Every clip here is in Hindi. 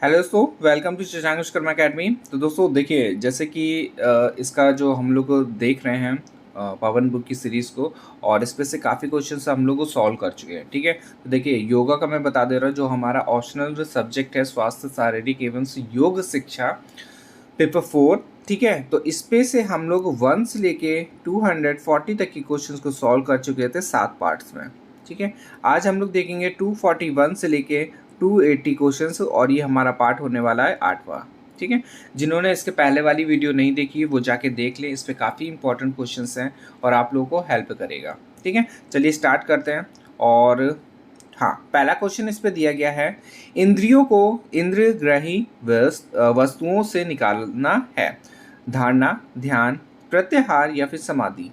हेलो दोस्तों, welcome to Shashank Vishwakarma academy. तो दोस्तों देखिए, जैसे कि इसका जो हम लोग देख रहे हैं पवन बुक की सीरीज़ को, और इस पे से काफ़ी क्वेश्चंस हम लोग सॉल्व कर चुके हैं। ठीक है, तो देखिए योगा का मैं बता दे रहा हूँ, जो हमारा ऑप्शनल सब्जेक्ट है स्वास्थ्य शारीरिक एवं योग शिक्षा पेपर 4। ठीक है, तो इस पे से हम लोग 1 से लेके 240 तक की क्वेश्चंस को सॉल्व कर चुके थे 7 पार्ट्स में। ठीक है, आज हम लोग देखेंगे 241 से लेके 280 क्वेश्चंस, और ये हमारा पार्ट होने वाला है 8वां। ठीक है, जिन्होंने इसके पहले वाली वीडियो नहीं देखी है वो जाके देख लें, इस पे काफ़ी इंपॉर्टेंट क्वेश्चंस हैं और आप लोगों को हेल्प करेगा। ठीक है, चलिए स्टार्ट करते हैं। और हाँ, पहला क्वेश्चन इस पे दिया गया है, इंद्रियों को इंद्रियग्राही वस्तुओं से निकालना है, धारणा, ध्यान, प्रत्याहार या फिर समाधि।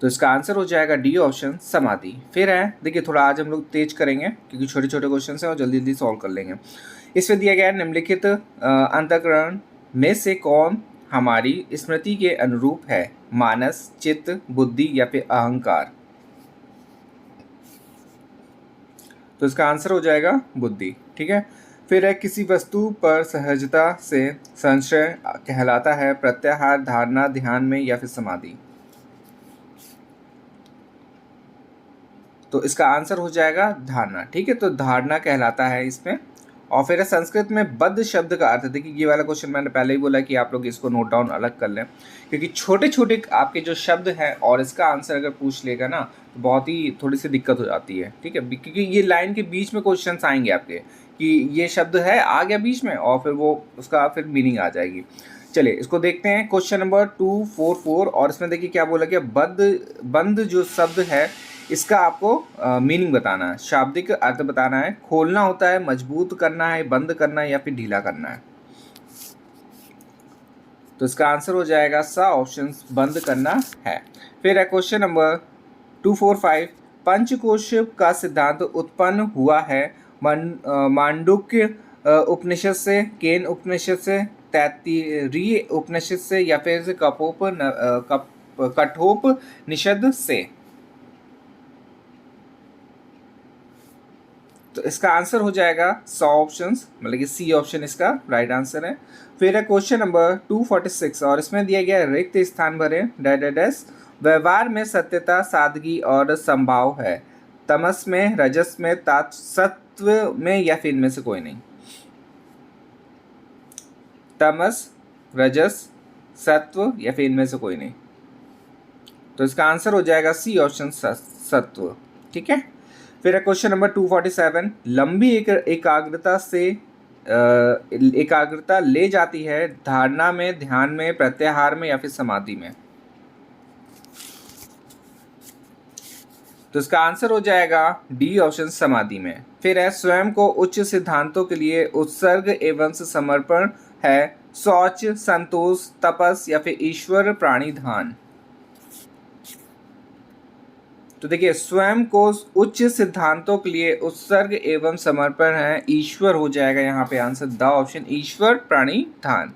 तो इसका आंसर हो जाएगा डी ऑप्शन, समाधि। फिर है, देखिए थोड़ा आज हम लोग तेज करेंगे क्योंकि छोटे छोटे क्वेश्चन हैं और जल्दी जल्दी सॉल्व कर लेंगे। इसमें दिया गया है, निम्नलिखित अंतःकरण में से कौन हमारी स्मृति के अनुरूप है, मानस, चित्त, बुद्धि या फिर अहंकार। तो इसका आंसर हो जाएगा बुद्धि। ठीक है, फिर है, किसी वस्तु पर सहजता से संशय कहलाता है, प्रत्याहार, धारणा, ध्यान में या फिर समाधि। तो इसका आंसर हो जाएगा धारणा। ठीक है, तो धारणा कहलाता है इसमें। और फिर संस्कृत में बद्ध शब्द का अर्थ, देखिए ये वाला क्वेश्चन मैंने पहले ही बोला कि आप लोग इसको नोट डाउन अलग कर लें, क्योंकि छोटे छोटे आपके जो शब्द हैं और इसका आंसर अगर पूछ लेगा ना तो बहुत ही थोड़ी सी दिक्कत हो जाती है। ठीक है, क्योंकि ये लाइन के बीच में क्वेश्चन आएंगे आपके कि ये शब्द है आ गया बीच में और फिर वो उसका फिर मीनिंग आ जाएगी। चलिए इसको देखते हैं, क्वेश्चन नंबर 244। और इसमें देखिए क्या बोला गया, बंद जो शब्द है इसका आपको मीनिंग बताना है, शाब्दिक अर्थ बताना है। खोलना होता है, मजबूत करना है, बंद करना है या फिर ढीला करना है। तो इसका आंसर हो जाएगा सा ऑप्शन, बंद करना है। फिर है क्वेश्चन नंबर 245, पंचकोश का सिद्धांत उत्पन्न हुआ है, मांडुक्य उपनिषद से, केन उपनिषद से, तैत्तिरीय उपनिषद से या फिर कठोपनिषद से। तो इसका आंसर हो जाएगा 100 ऑप्शन, मतलब कि सी ऑप्शन इसका राइट आंसर है। फिर है क्वेश्चन नंबर 246, और इसमें दिया गया रिक्त स्थान भरे, डैश व्यवहार में सत्यता, सादगी और संभाव है, तमस में, रजस में, सत्व में या फिर इनमें से कोई नहीं। तमस, रजस, सत्व या फिर इनमें से कोई नहीं। तो इसका आंसर हो जाएगा सी ऑप्शन, सत्व। ठीक है, फिर है क्वेश्चन नंबर 247, लंबी एकाग्रता से एकाग्रता ले जाती है, धारणा में, ध्यान में, प्रत्याहार में या फिर समाधि में। तो इसका आंसर हो जाएगा डी ऑप्शन, समाधि में। फिर है, स्वयं को उच्च सिद्धांतों के लिए उत्सर्ग एवं समर्पण है, शौच, संतोष, तपस या फिर ईश्वर प्राणिधान। तो देखिए, स्वयं को उच्च सिद्धांतों के लिए उत्सर्ग एवं समर्पण है, ईश्वर हो जाएगा यहाँ पे आंसर, द ऑप्शन, ईश्वर प्राणिधान।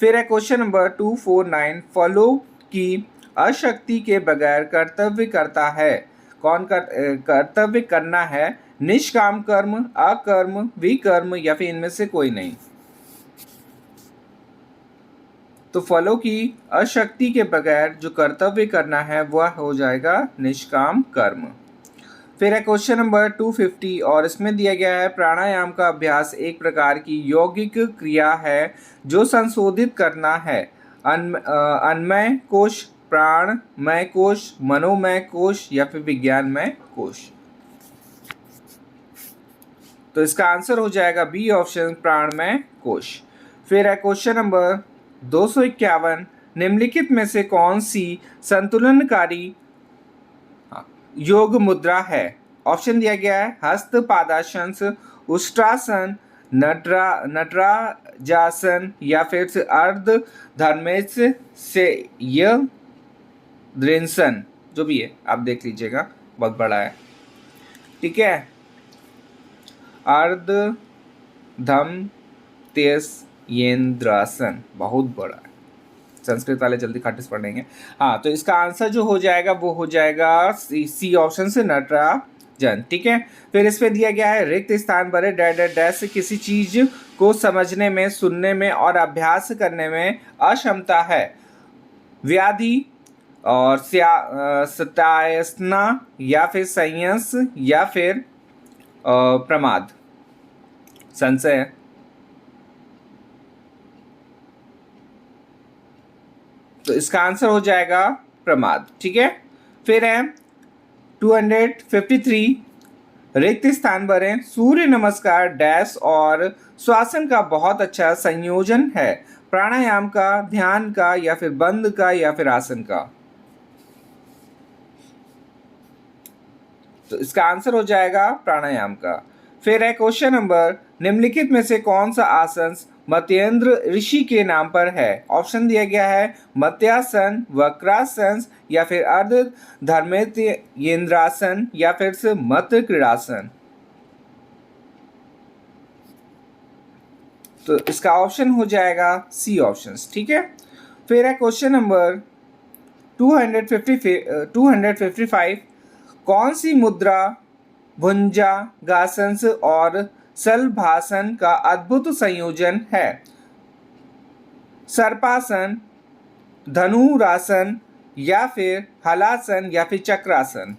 फिर है क्वेश्चन नंबर 249, फलों की अशक्ति के बगैर कर्तव्य करता है, कौन कर्तव्य करना है, निष्काम कर्म, अकर्म, विकर्म या फिर इनमें से कोई नहीं। तो फलों की अशक्ति के बगैर जो कर्तव्य करना है वह हो जाएगा निष्काम कर्म। फिर है क्वेश्चन नंबर 250, और इसमें दिया गया है, प्राणायाम का अभ्यास एक प्रकार की यौगिक क्रिया है जो संशोधित करना है, अन्नमय कोश, प्राणमय कोश, मनोमय कोश या फिर विज्ञानमय कोश। तो इसका आंसर हो जाएगा बी ऑप्शन, प्राणमय कोश। फिर है क्वेश्चन नंबर 251, निम्नलिखित में से कौन सी संतुलनकारी योग मुद्रा है। ऑप्शन दिया गया है, हस्त पादासन, उष्ट्रासन, नटराजासन या फिर अर्ध धर्मेश से द्रिंसन, जो भी है आप देख लीजिएगा, बहुत बड़ा है। ठीक है, अर्ध धम तेज येंद्रासन, बहुत बड़ा है, संस्कृत वाले जल्दी खट से पढ़ेंगे। हाँ, तो इसका आंसर जो हो जाएगा वो हो जाएगा सी ऑप्शन से, जन, ठीक है। फिर इस पे दिया गया है रिक्त स्थान भरे डैश डैश डैश, किसी चीज को समझने में, सुनने में और अभ्यास करने में अक्षमता है। व्याधि और सतायसना या फिर संयस या फिर प्रमाद, संशय। तो इसका आंसर हो जाएगा प्रमाद, ठीक है। फिर है 253, रिक्त स्थान भरें। सूर्य नमस्कार डैश और श्वासन का बहुत अच्छा संयोजन है। प्राणायाम का, ध्यान का या फिर बंद का या फिर आसन का। तो इसका आंसर हो जाएगा प्राणायाम का। फिर है क्वेश्चन नंबर, निम्नलिखित में से कौन सा आसन मत्येंद्र ऋषि के नाम पर है? ऑप्शन दिया गया है मत्यासन, वक्रासन या फिर अर्ध धर्मेंद्रासन या फिर से मत क्रीड़ासन। तो इसका ऑप्शन हो जाएगा सी ऑप्शन, ठीक है। फिर है क्वेश्चन नंबर 255, कौन सी मुद्रा भुजंगासन और शलभासन का अद्भुत संयोजन है? सर्पासन, धनुरासन या फिर हलासन या फिर चक्रासन।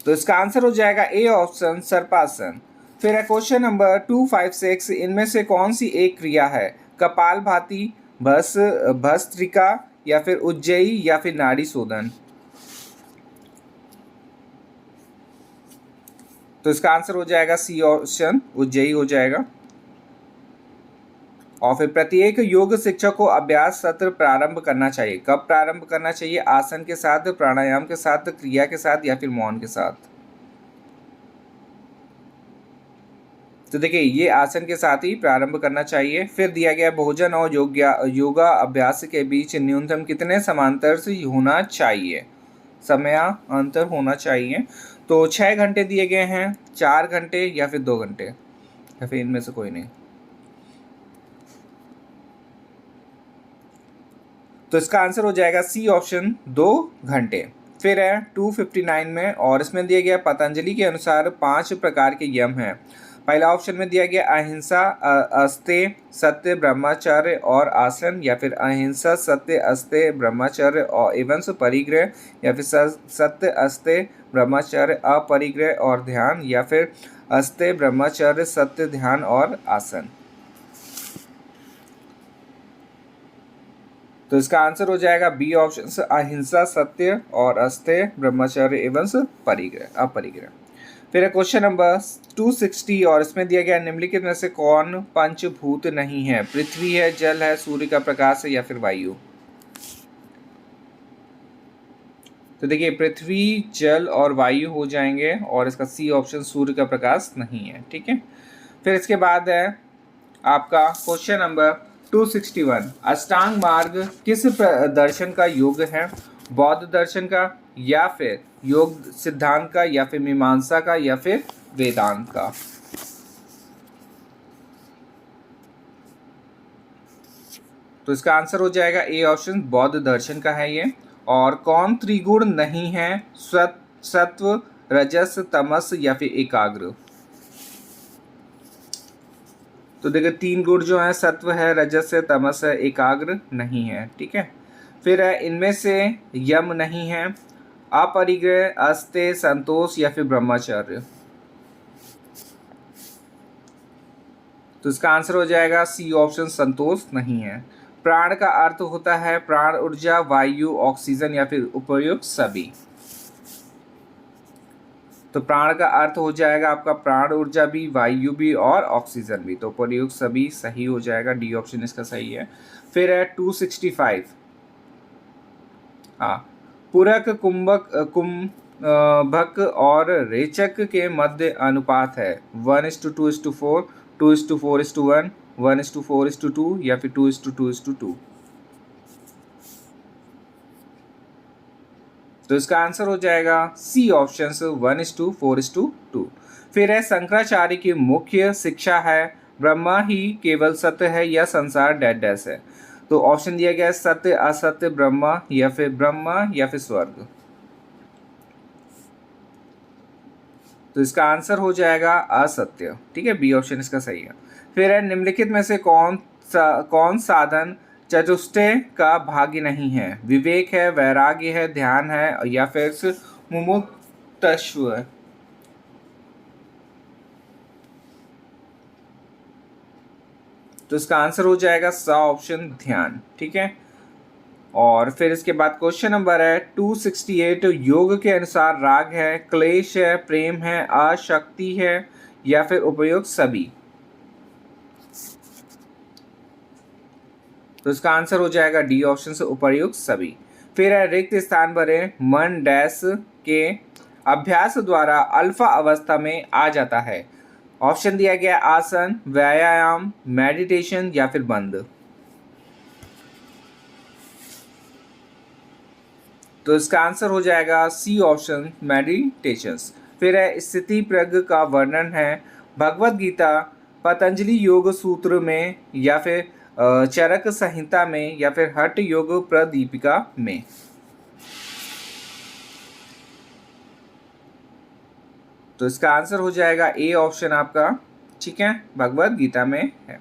तो इसका आंसर हो जाएगा ए ऑप्शन, सर्पासन। फिर है क्वेश्चन नंबर 256, इनमें से कौन सी एक क्रिया है? कपालभाति, भस्त्रिका या फिर उज्जयी या फिर नाड़ी शोधन। तो इसका आंसर हो जाएगा सी ऑप्शन, उज्जयी हो जाएगा। और फिर प्रत्येक योग शिक्षक को अभ्यास सत्र प्रारंभ करना चाहिए। कब प्रारंभ करना चाहिए? आसन के साथ, प्राणायाम के साथ, क्रिया के साथ या फिर मौन के साथ। तो देखिए ये आसन के साथ ही प्रारंभ करना चाहिए। फिर दिया गया भोजन और योगा अभ्यास के बीच न्यूनतम कितने समांतर से होना चाहिए? समयांतर होना चाहिए। तो 6 घंटे दिए गए हैं, 4 घंटे या फिर 2 घंटे या फिर इनमें से कोई नहीं। तो इसका आंसर हो जाएगा सी ऑप्शन, 2 घंटे। फिर है 259 में, और इसमें दिया गया पतंजलि के अनुसार 5 प्रकार के यम हैं। पहला ऑप्शन में दिया गया अहिंसा, अस्तेय, सत्य, ब्रह्मचर्य और आसन, या फिर अहिंसा, सत्य, अस्तेय, ब्रह्मचर्य और एवं परिग्रह, या फिर सत्य, अस्तेय, ब्रह्मचर्य, अपरिग्रह और ध्यान, या फिर अस्तेय, ब्रह्मचर्य, सत्य, ध्यान और आसन। तो इसका आंसर हो जाएगा बी ऑप्शन, अहिंसा, सत्य और अस्तेय, ब्रह्मचर्य एवं परिग्रह, अपरिग्रह। फिर है क्वेश्चन नंबर 260, और इसमें दिया गया निम्नलिखित में से कौन पंचभूत नहीं है? पृथ्वी है, जल है, सूर्य का प्रकाश है या फिर वायु। तो देखिए पृथ्वी, जल और वायु हो जाएंगे, और इसका सी ऑप्शन, सूर्य का प्रकाश नहीं है, ठीक है। फिर इसके बाद है आपका क्वेश्चन नंबर 261, अष्टांग मार्ग किस दर्शन का योग है? बौद्ध दर्शन का, या फिर योग सिद्धांत का, या फिर मीमांसा का, या फिर वेदांत का। तो इसका आंसर हो जाएगा ए ऑप्शन, बौद्ध दर्शन का है ये। और कौन त्रिगुण नहीं है? सत्व, रजस, तमस या फिर एकाग्र। तो देखिए 3 गुण जो है, सत्व है, रजस है, तमस है, एकाग्र नहीं है, ठीक है। फिर है इनमें से यम नहीं है, अपरिग्रह, अस्तेय, संतोष या फिर ब्रह्मचर्य। तो इसका आंसर हो जाएगा सी ऑप्शन, संतोष नहीं है। प्राण का अर्थ होता है प्राण ऊर्जा, वायु, ऑक्सीजन या फिर उपयुक्त सभी। तो प्राण का अर्थ हो जाएगा आपका प्राण ऊर्जा भी, वायु भी और ऑक्सीजन भी। तो उपयुक्त सभी सही हो जाएगा, डी ऑप्शन इसका सही है। फिर है 265, हाँ, पूरक, कुंभक और रेचक के मध्य अनुपात है 1:2:4, 2:4:1, 1:4:2 या फिर 2:2:2। तो इसका आंसर हो जाएगा सी ऑप्शन, 1:4:2। फिर है शंकराचार्य की मुख्य शिक्षा है ब्रह्मा ही केवल सत्य है या संसार डैश डैश है। तो ऑप्शन दिया गया है सत्य, असत्य, ब्रह्मा या फिर स्वर्ग। तो इसका आंसर हो जाएगा असत्य। ठीक है, बी ऑप्शन इसका सही है। फिर है निम्नलिखित में से कौन साधन चतुष्टय का भाग्य नहीं है? विवेक है, वैराग्य है, ध्यान है, या फिर मुमुक्षुत्व है। तो इसका आंसर हो जाएगा सा ऑप्शन ध्यान। ठीक है, और फिर इसके बाद क्वेश्चन नंबर है 268। योग के अनुसार राग है, क्लेश है, प्रेम है, आशक्ति है, या फिर उपयोग सभी। तो इसका आंसर हो जाएगा डी ऑप्शन से उपर्युक्त सभी। फिर है रिक्त स्थान भरे, मन डैश के अभ्यास द्वारा अल्फा अवस्था में आ जाता है। ऑप्शन दिया गया आसन, व्यायाम, मेडिटेशन, या फिर बंद। तो इसका आंसर हो जाएगा सी ऑप्शन मेडिटेशंस। फिर है स्थिति प्रज्ञ का वर्णन है भगवत गीता, पतंजलि योग सूत्र में, या फिर चरक संहिता में, या फिर हठ योग प्रदीपिका में। तो इसका आंसर हो जाएगा ए ऑप्शन आपका। ठीक है, भगवत गीता में है।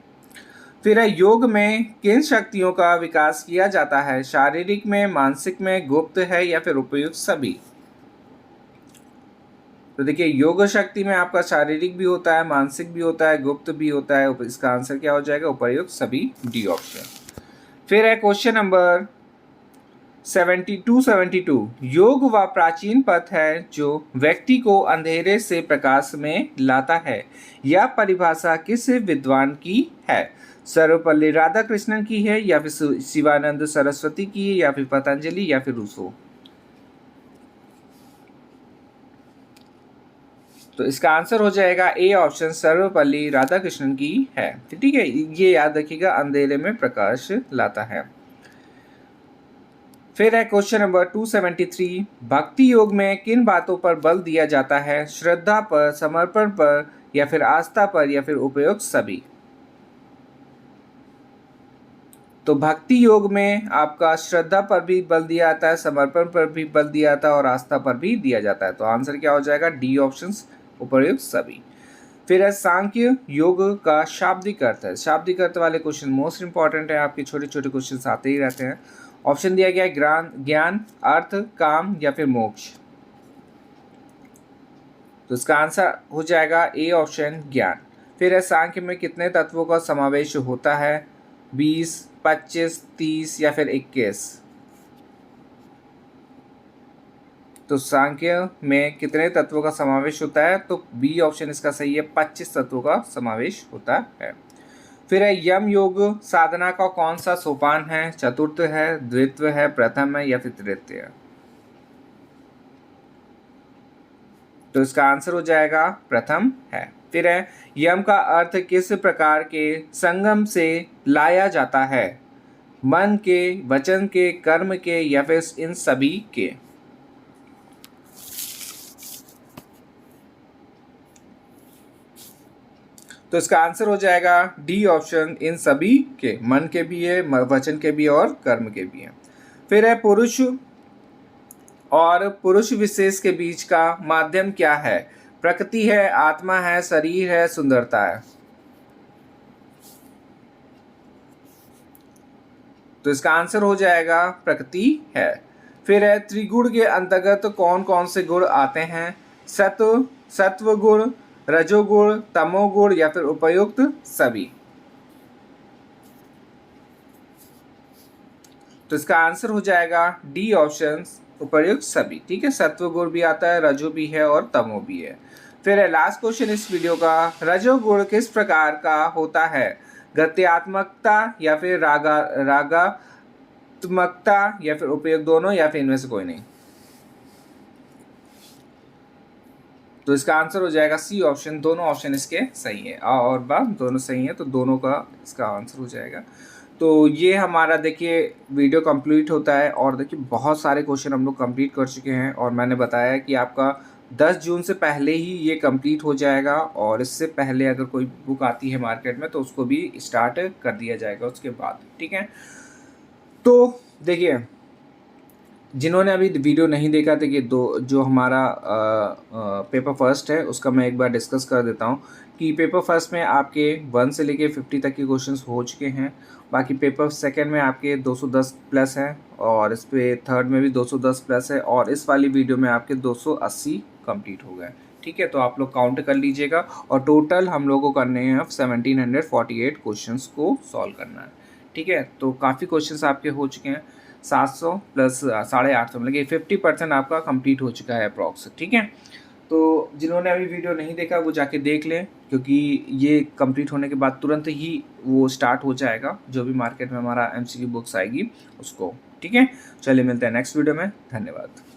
फिर है योग में किन शक्तियों का विकास किया जाता है? शारीरिक में, मानसिक में, गुप्त है, या फिर उपयुक्त सभी। तो देखिए योग शक्ति में आपका शारीरिक भी होता है, मानसिक भी होता है, गुप्त भी होता है। इसका आंसर क्या हो जाएगा? उपयुक्त सभी, डी ऑप्शन। फिर है क्वेश्चन नंबर 72 योग वह प्राचीन पथ है जो व्यक्ति को अंधेरे से प्रकाश में लाता है। यह परिभाषा किस विद्वान की है? सर्वपल्ली राधाकृष्णन की है, या फिर शिवानंद सरस्वती की है, या फिर पतंजलि, या फिर रूसो। तो इसका आंसर हो जाएगा ए ऑप्शन सर्वपल्ली राधाकृष्णन की है। ठीक है, ये याद रखिएगा, अंधेरे में प्रकाश लाता है। फिर है क्वेश्चन नंबर 273 भक्ति योग में किन बातों पर बल दिया जाता है? श्रद्धा पर, समर्पण पर, या फिर आस्था पर, या फिर उपयोग सभी। तो भक्ति योग में आपका श्रद्धा पर भी बल दिया जाता है, समर्पण पर भी बल दिया जाता है, और आस्था पर भी दिया जाता है। तो आंसर क्या हो जाएगा? डी ऑप्शन उपयुक्त सभी। फिर है सांख्य योग का शाब्दिक अर्थ है। शाब्दिक अर्थ वाले क्वेश्चन मोस्ट इंपॉर्टेंट है, आपके छोटे छोटे क्वेश्चन आते ही रहते हैं। ऑप्शन दिया गया है ज्ञान, अर्थ, काम, या फिर मोक्ष। तो इसका आंसर हो जाएगा ए ऑप्शन ज्ञान। फिर है सांख्य में कितने तत्वों का समावेश होता है? 20, 25, 30, या फिर 21। तो सांख्य में कितने तत्वों का समावेश होता है? तो बी ऑप्शन इसका सही है, 25 तत्वों का समावेश होता है। फिर है यम योग साधना का कौन सा सोपान है? चतुर्थ है, द्वितीय है, प्रथम है, या फिर तृतीय। तो इसका आंसर हो जाएगा प्रथम है। फिर है यम का अर्थ किस प्रकार के संगम से लाया जाता है? मन के, वचन के, कर्म के, या फिर इन सभी के। तो इसका आंसर हो जाएगा डी ऑप्शन इन सभी के। मन के भी है, वचन के भी, और कर्म के भी है। फिर है पुरुष और पुरुष विशेष के बीच का माध्यम क्या है? प्रकृति है, आत्मा है, शरीर है, सुंदरता है। तो इसका आंसर हो जाएगा प्रकृति है। फिर है त्रिगुण के अंतर्गत कौन कौन से गुण आते हैं? सत्व गुण, रजोगुण, तमोगुण, या फिर उपयुक्त सभी। तो इसका आंसर हो जाएगा डी ऑप्शन उपयुक्त सभी। ठीक है, सत्व गुण भी आता है, रजो भी है, और तमो भी है। फिर है लास्ट क्वेश्चन इस वीडियो का, रजोगुण किस प्रकार का होता है? गत्यात्मकता, या फिर रागात्मकता, या फिर उपयोग दोनों, या फिर इनमें से कोई नहीं। तो इसका आंसर हो जाएगा सी ऑप्शन, दोनों ऑप्शन इसके सही है। आ और बा दोनों सही है, तो दोनों का इसका आंसर हो जाएगा। तो ये हमारा देखिए वीडियो कंप्लीट होता है, और देखिए बहुत सारे क्वेश्चन हम लोग कंप्लीट कर चुके हैं, और मैंने बताया कि आपका 10 जून से पहले ही ये कंप्लीट हो जाएगा, और इससे पहले अगर कोई बुक आती है मार्केट में तो उसको भी स्टार्ट कर दिया जाएगा उसके बाद। ठीक है, तो देखिए जिन्होंने अभी वीडियो नहीं देखा था कि जो हमारा पेपर फर्स्ट है उसका मैं एक बार डिस्कस कर देता हूँ कि पेपर फर्स्ट में आपके 1 से लेके 50 तक के क्वेश्चंस हो चुके हैं। बाकी पेपर सेकंड में आपके 210 प्लस है और इस पे थर्ड में भी 210 प्लस है और इस वाली वीडियो में आपके 280 कंप्लीट हो गए। ठीक है, तो आप लोग काउंट कर लीजिएगा और टोटल हम लोग को करने हैं अब 1748 क्वेश्चंस को सॉल्व करना है। ठीक है, तो काफ़ी क्वेश्चंस आपके हो चुके हैं। 700 प्लस 850 मतलब कि 50% आपका कंप्लीट हो चुका है अप्रॉक्स। ठीक है, तो जिन्होंने अभी वीडियो नहीं देखा वो जाके देख लें, क्योंकि ये कंप्लीट होने के बाद तुरंत ही वो स्टार्ट हो जाएगा जो भी मार्केट में हमारा MCQ बुक्स आएगी उसको। ठीक है, चलिए मिलते हैं नेक्स्ट वीडियो में। धन्यवाद।